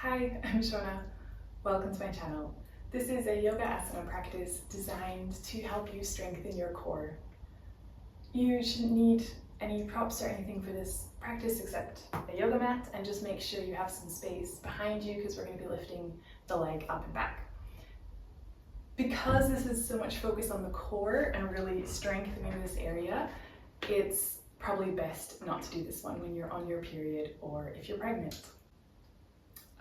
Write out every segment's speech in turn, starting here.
Hi, I'm Shona. Welcome to my channel. This is a yoga asana practice designed to help you strengthen your core. You shouldn't need any props or anything for this practice except a yoga mat, and just make sure you have some space behind you because we're going to be lifting the leg up and back. Because this is so much focus on the core and really strengthening this area, it's probably best not to do this one when you're on your period or if you're pregnant.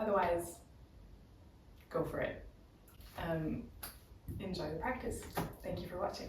Otherwise, go for it. Enjoy the practice. Thank you for watching.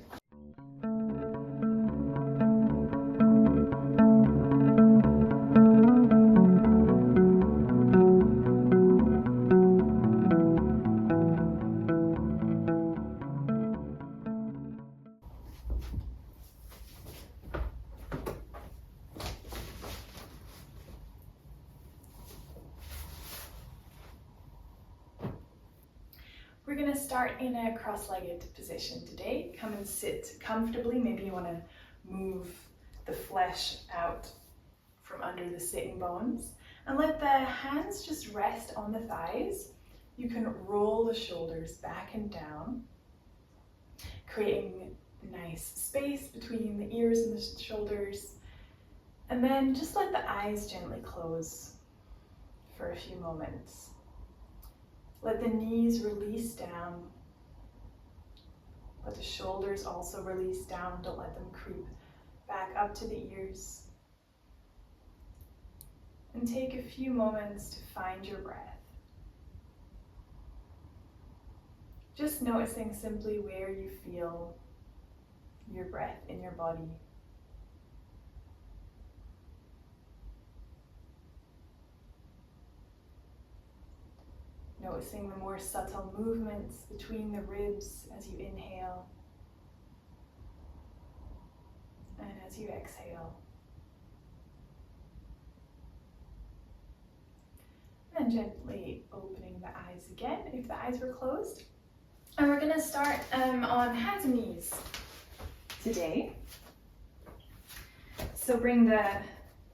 We're going to start in a cross-legged position today. Come and sit comfortably. Maybe you want to move the flesh out from under the sitting bones. And let the hands just rest on the thighs. You can roll the shoulders back and down, creating nice space between the ears and the shoulders. And then just let the eyes gently close for a few moments. Let the knees release down. Let the shoulders also release down. Don't let them creep back up to the ears. And take a few moments to find your breath. Just noticing simply where you feel your breath in your body. Noticing the more subtle movements between the ribs as you inhale and as you exhale. And gently opening the eyes again if the eyes were closed. And we're going to start on hands and knees today. So bring the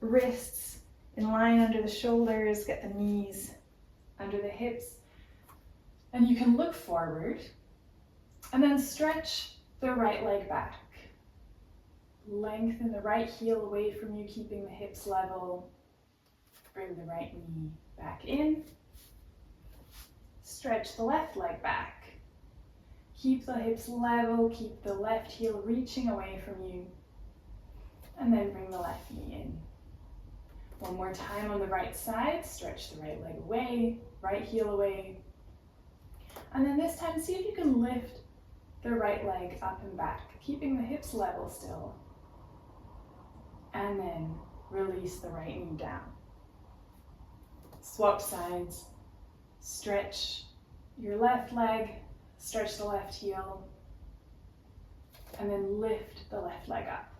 wrists in line under the shoulders, get the knees under the hips, and you can look forward and then stretch the right leg back. Lengthen the right heel away from you, keeping the hips level. Bring the right knee back in. Stretch the left leg back. Keep the hips level, keep the left heel reaching away from you, and then bring the left knee in. One more time on the right side, stretch the right leg away, right heel away. And then this time, see if you can lift the right leg up and back, keeping the hips level still. And then release the right knee down. Swap sides, stretch your left leg, stretch the left heel, and then lift the left leg up.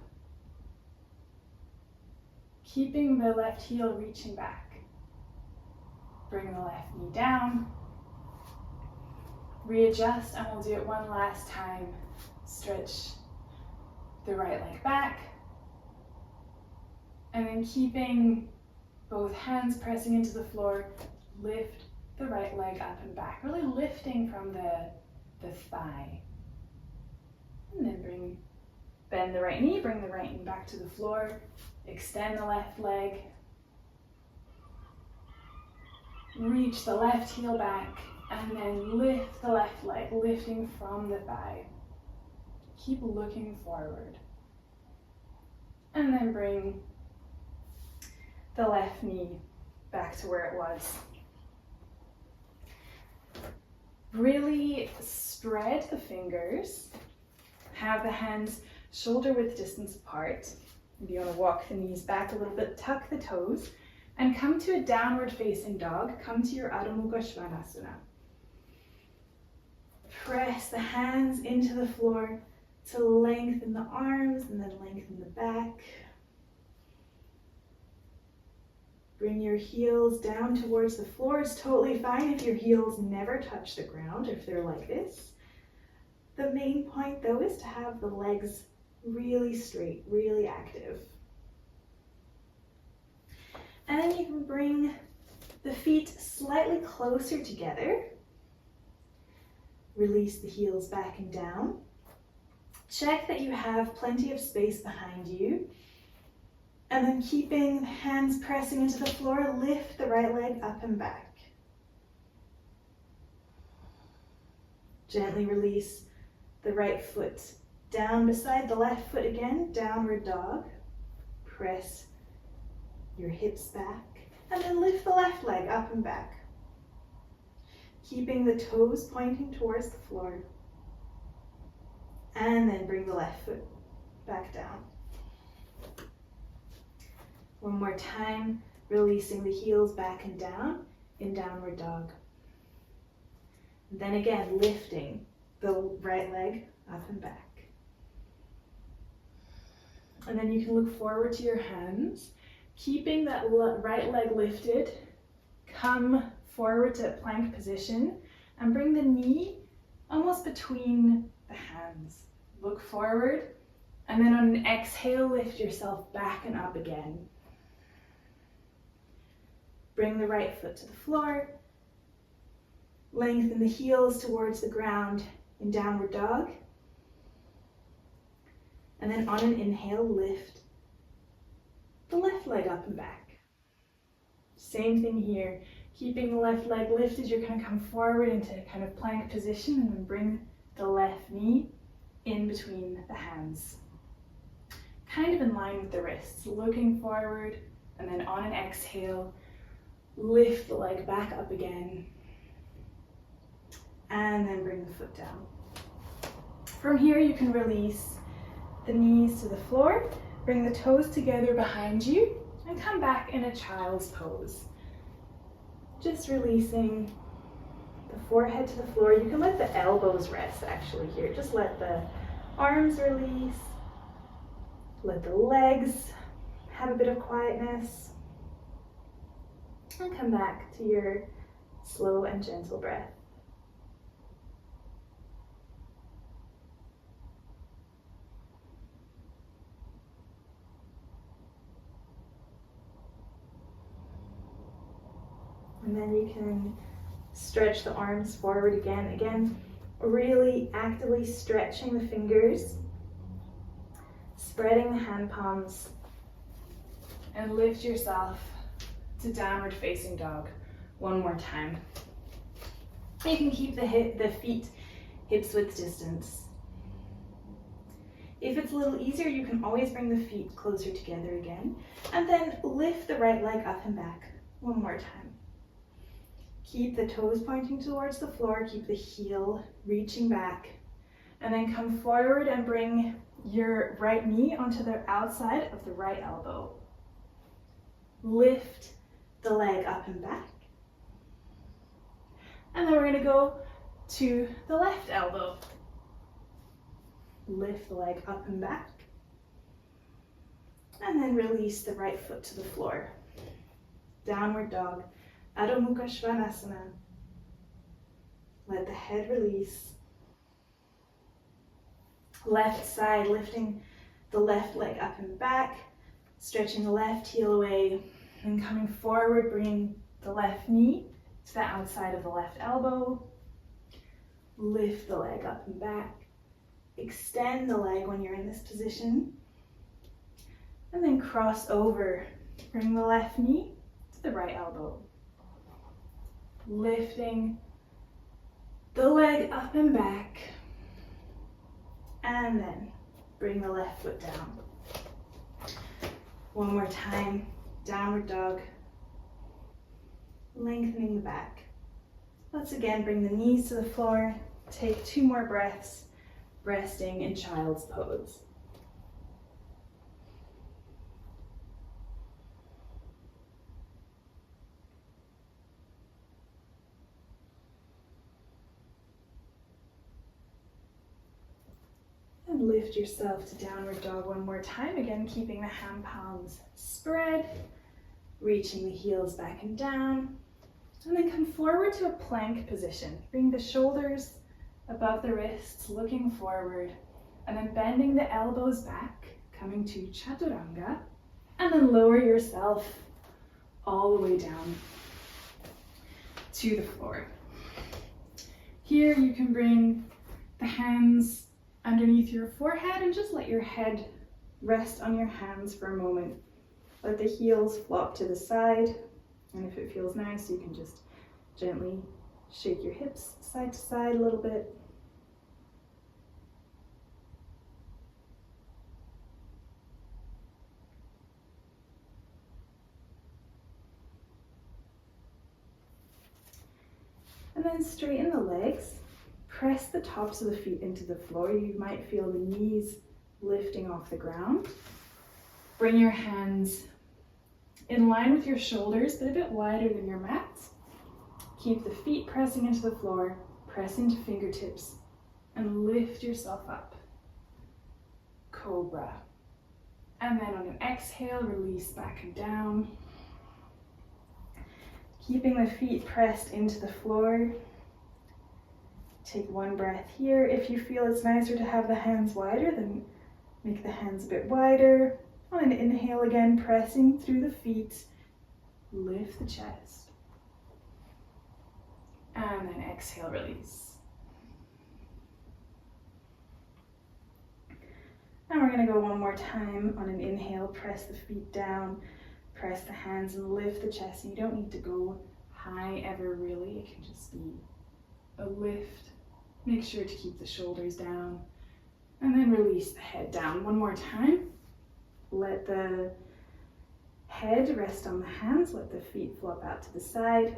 Keeping the left heel reaching back. Bring the left knee down. Readjust, and we'll do it one last time. Stretch the right leg back. And then keeping both hands pressing into the floor, lift the right leg up and back. Really lifting from the thigh. And then bend the right knee, bring the right knee back to the floor. Extend the left leg. Reach the left heel back and then lift the left leg, lifting from the thigh. Keep looking forward. And then bring the left knee back to where it was. Really spread the fingers. Have the hands shoulder width distance apart. If you want to walk the knees back a little bit, tuck the toes, and come to a downward facing dog. Come to your Adho Mukha Svanasana. Press the hands into the floor to lengthen the arms and then lengthen the back. Bring your heels down towards the floor. It's totally fine if your heels never touch the ground, if they're like this. The main point though is to have the legs really straight, really active. And then you can bring the feet slightly closer together. Release the heels back and down. Check that you have plenty of space behind you. And then keeping the hands pressing into the floor, lift the right leg up and back. Gently release the right foot down beside the left foot again, downward dog. Press your hips back and then lift the left leg up and back. Keeping the toes pointing towards the floor. And then bring the left foot back down. One more time, releasing the heels back and down in downward dog. Then again, lifting the right leg up and back. And then you can look forward to your hands, keeping that right leg lifted. Come forward to plank position and bring the knee almost between the hands. Look forward, and then on an exhale, lift yourself back and up again. Bring the right foot to the floor. Lengthen the heels towards the ground in downward dog. And then on an inhale, lift the left leg up and back. Same thing here. Keeping the left leg lifted, you're going to come forward into kind of plank position and then bring the left knee in between the hands. Kind of in line with the wrists, looking forward, and then on an exhale, lift the leg back up again, and then bring the foot down. From here, you can release the knees to the floor, bring the toes together behind you, and come back in a child's pose. Just releasing the forehead to the floor. You can let the elbows rest actually here. Just let the arms release. Let the legs have a bit of quietness. And come back to your slow and gentle breath. And then you can stretch the arms forward again. Again, really actively stretching the fingers, spreading the hand palms, and lift yourself to downward facing dog. One more time. You can keep the feet hips width distance. If it's a little easier, you can always bring the feet closer together again, and then lift the right leg up and back. One more time. Keep the toes pointing towards the floor, keep the heel reaching back, and then come forward and bring your right knee onto the outside of the right elbow. Lift the leg up and back. And then we're going to go to the left elbow. Lift the leg up and back. And then release the right foot to the floor. Downward dog. Adho Mukha Svanasana. Let the head release. Left side, lifting the left leg up and back, stretching the left heel away, and coming forward, bringing the left knee to the outside of the left elbow. Lift the leg up and back. Extend the leg when you're in this position. And then cross over. Bring the left knee to the right elbow. Lifting the leg up and back. And then bring the left foot down. One more time. Downward dog. Lengthening the back. Let's again bring the knees to the floor. Take 2 more breaths, resting in child's pose. And lift yourself to downward dog one more time. Again, keeping the hand palms spread, reaching the heels back and down. And then come forward to a plank position. Bring the shoulders above the wrists, looking forward. And then bending the elbows back, coming to Chaturanga. And then lower yourself all the way down. to the floor. Here you can bring the hands underneath your forehead and just let your head rest on your hands for a moment. Let the heels flop to the side, and if it feels nice, you can just gently shake your hips side to side a little bit. And then straighten the legs. Press the tops of the feet into the floor. You might feel the knees lifting off the ground. Bring your hands in line with your shoulders, but a bit wider than your mat. Keep the feet pressing into the floor. Press into fingertips and lift yourself up. Cobra. And then on an exhale, release back and down. Keeping the feet pressed into the floor. Take one breath here. If you feel it's nicer to have the hands wider, then make the hands a bit wider. On an inhale again, pressing through the feet, lift the chest. And then exhale, release. And we're gonna go one more time. On an inhale, press the feet down, press the hands and lift the chest. And you don't need to go high ever really, it can just be a lift. Make sure to keep the shoulders down and then release the head down. One more time. Let the head rest on the hands, let the feet flop out to the side.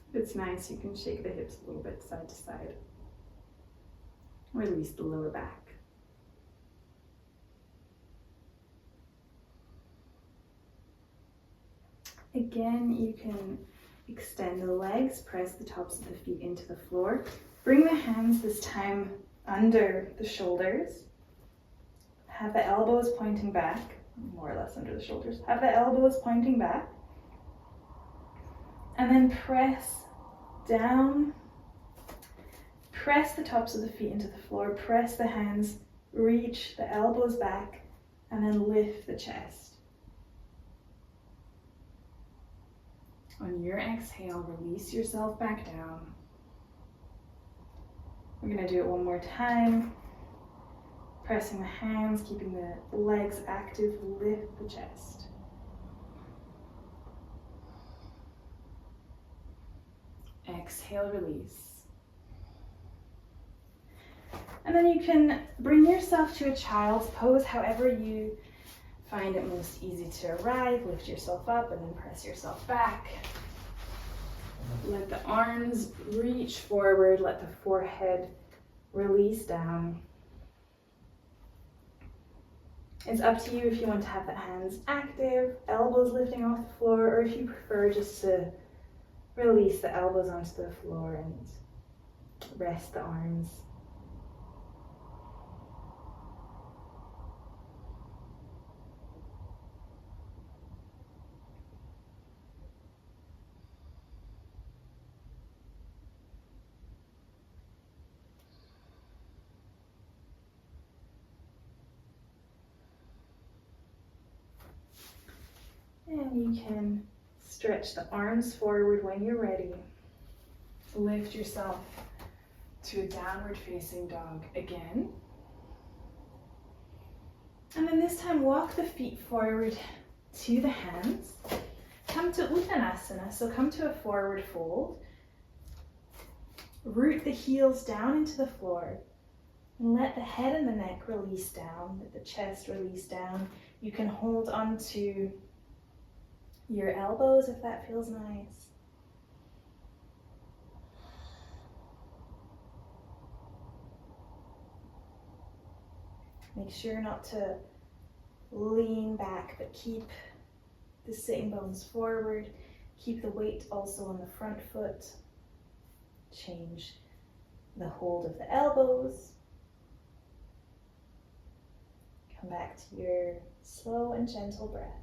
If it's nice, you can shake the hips a little bit side to side. Release the lower back. Again, you can extend the legs, press the tops of the feet into the floor. Bring the hands this time under the shoulders. Have the elbows pointing back, more or less under the shoulders. Have the elbows pointing back. And then press down. Press the tops of the feet into the floor. Press the hands, reach the elbows back, and then lift the chest. On your exhale, release yourself back down. We're going to do it one more time. Pressing the hands, keeping the legs active, lift the chest. Exhale, release. And then you can bring yourself to a child's pose, however you find it most easy to arrive. Lift yourself up and then press yourself back. Let the arms reach forward, let the forehead release down. It's up to you if you want to have the hands active, elbows lifting off the floor, or if you prefer just to release the elbows onto the floor and rest the arms. And you can stretch the arms forward when you're ready. Lift yourself to a downward facing dog again. And then this time walk the feet forward to the hands. Come to Uttanasana, so come to a forward fold. Root the heels down into the floor. And let the head and the neck release down, let the chest release down. You can hold onto your elbows if that feels nice. Make sure not to lean back, but keep the sitting bones forward. Keep the weight also on the front foot. Change the hold of the elbows. Come back to your slow and gentle breath.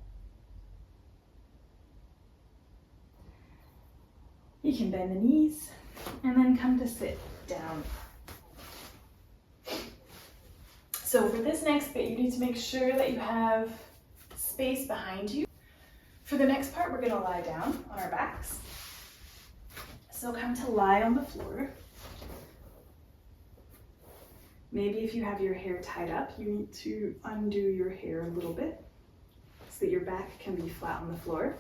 You can bend the knees and then come to sit down. So for this next bit, you need to make sure that you have space behind you. For the next part, we're going to lie down on our backs. So come to lie on the floor. Maybe if you have your hair tied up, you need to undo your hair a little bit so that your back can be flat on the floor.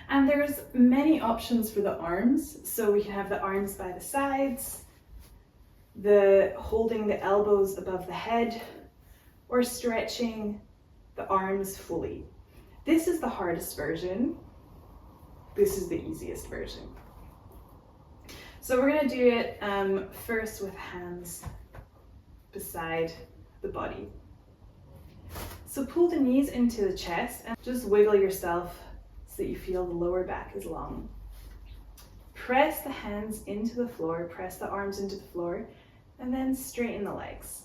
And there's many options for the arms. So we can have the arms by the sides, holding the elbows above the head, or stretching the arms fully. This is the hardest version. This is the easiest version. So we're going to do it first with hands beside the body. So pull the knees into the chest and just wiggle yourself so that you feel the lower back is long. Press the hands into the floor, press the arms into the floor, and then straighten the legs.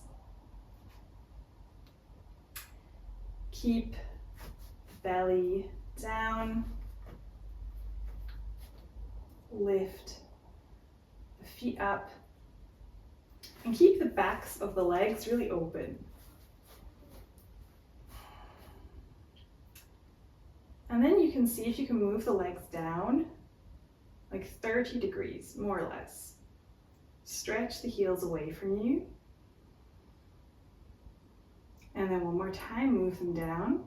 Keep the belly down. Lift the feet up. And keep the backs of the legs really open. And then you can see if you can move the legs down like 30 degrees, more or less. Stretch the heels away from you. And then one more time, move them down.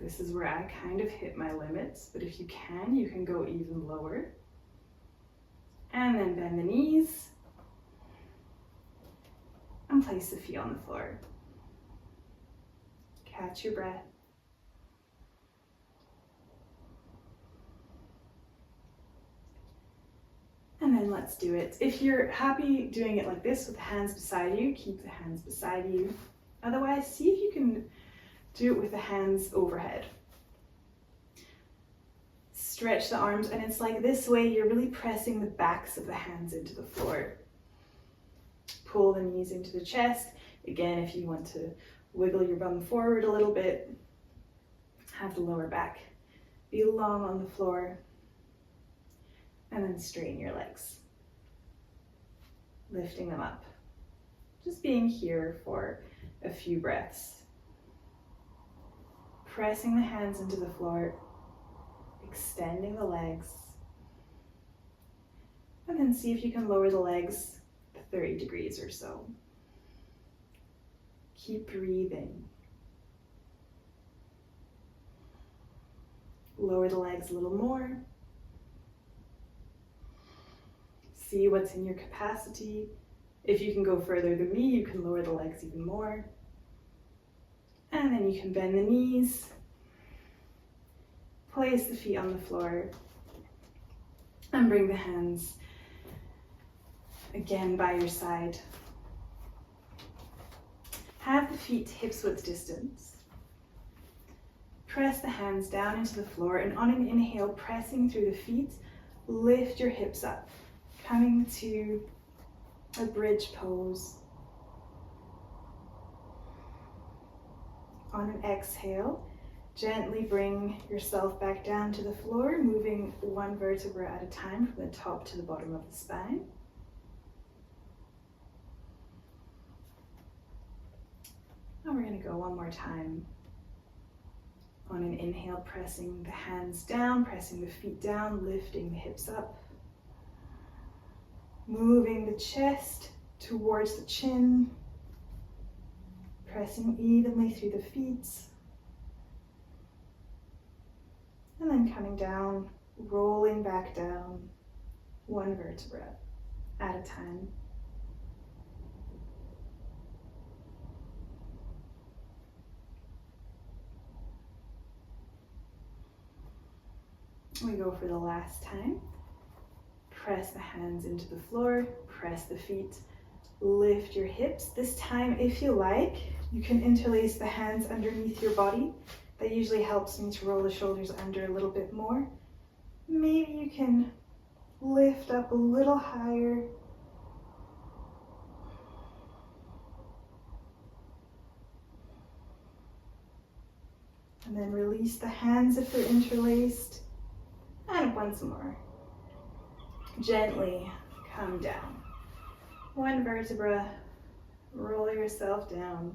This is where I kind of hit my limits, but if you can go even lower. And then bend the knees and place the feet on the floor. Catch your breath. And then let's do it. If you're happy doing it like this with the hands beside you, keep the hands beside you. Otherwise, see if you can do it with the hands overhead. Stretch the arms, and it's like this way you're really pressing the backs of the hands into the floor. Pull the knees into the chest. Again, if you want to wiggle your bum forward a little bit, have the lower back be long on the floor, and then straighten your legs. Lifting them up. Just being here for a few breaths. Pressing the hands into the floor, extending the legs, and then see if you can lower the legs 30 degrees or so. Keep breathing. Lower the legs a little more. See what's in your capacity. If you can go further than me, you can lower the legs even more. And then you can bend the knees. Place the feet on the floor. And bring the hands again by your side. Have the feet hips width distance. Press the hands down into the floor, and on an inhale, pressing through the feet, lift your hips up, coming to a bridge pose. On an exhale, gently bring yourself back down to the floor, moving one vertebra at a time from the top to the bottom of the spine. And we're going to go one more time. On an inhale, pressing the hands down, pressing the feet down, lifting the hips up. Moving the chest towards the chin. Pressing evenly through the feet. And then coming down, rolling back down, one vertebra at a time. We go for the last time. Press the hands into the floor, press the feet, lift your hips. This time, if you like, you can interlace the hands underneath your body. That usually helps me to roll the shoulders under a little bit more. Maybe you can lift up a little higher. And then release the hands if they're interlaced. And once more. Gently come down. One vertebra, roll yourself down.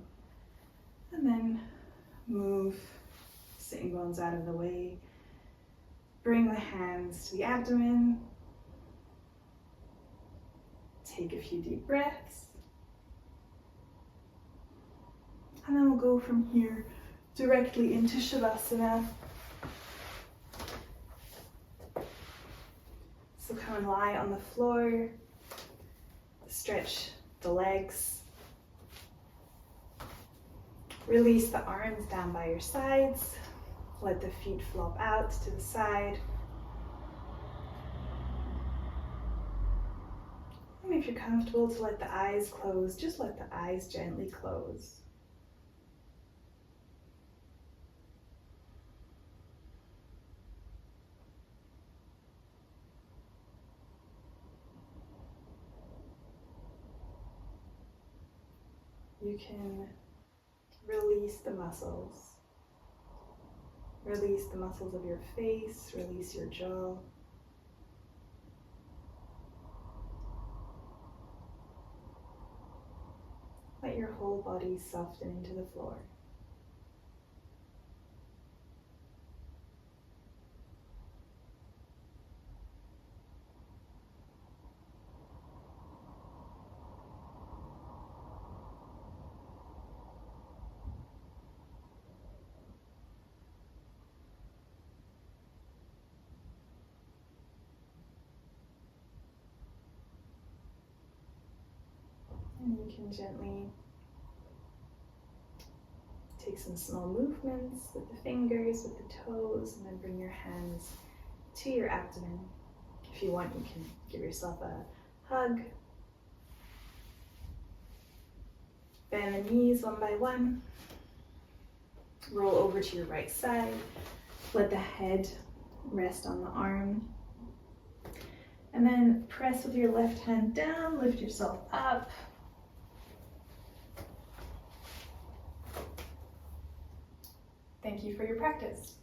And then move sitting bones out of the way. bring the hands to the abdomen. Take a few deep breaths. And then we'll go from here directly into Shavasana. So come and lie on the floor. Stretch the legs. Release the arms down by your sides. Let the feet flop out to the side. And if you're comfortable to let the eyes close, just let the eyes gently close. You can release the muscles. Release the muscles of your face, release your jaw. Let your whole body soften into the floor. And you can gently take some small movements with the fingers, with the toes, and then bring your hands to your abdomen. If you want, you can give yourself a hug. Bend the knees one by one. Roll over to your right side. Let the head rest on the arm. And then press with your left hand down, lift yourself up. Thank you for your practice.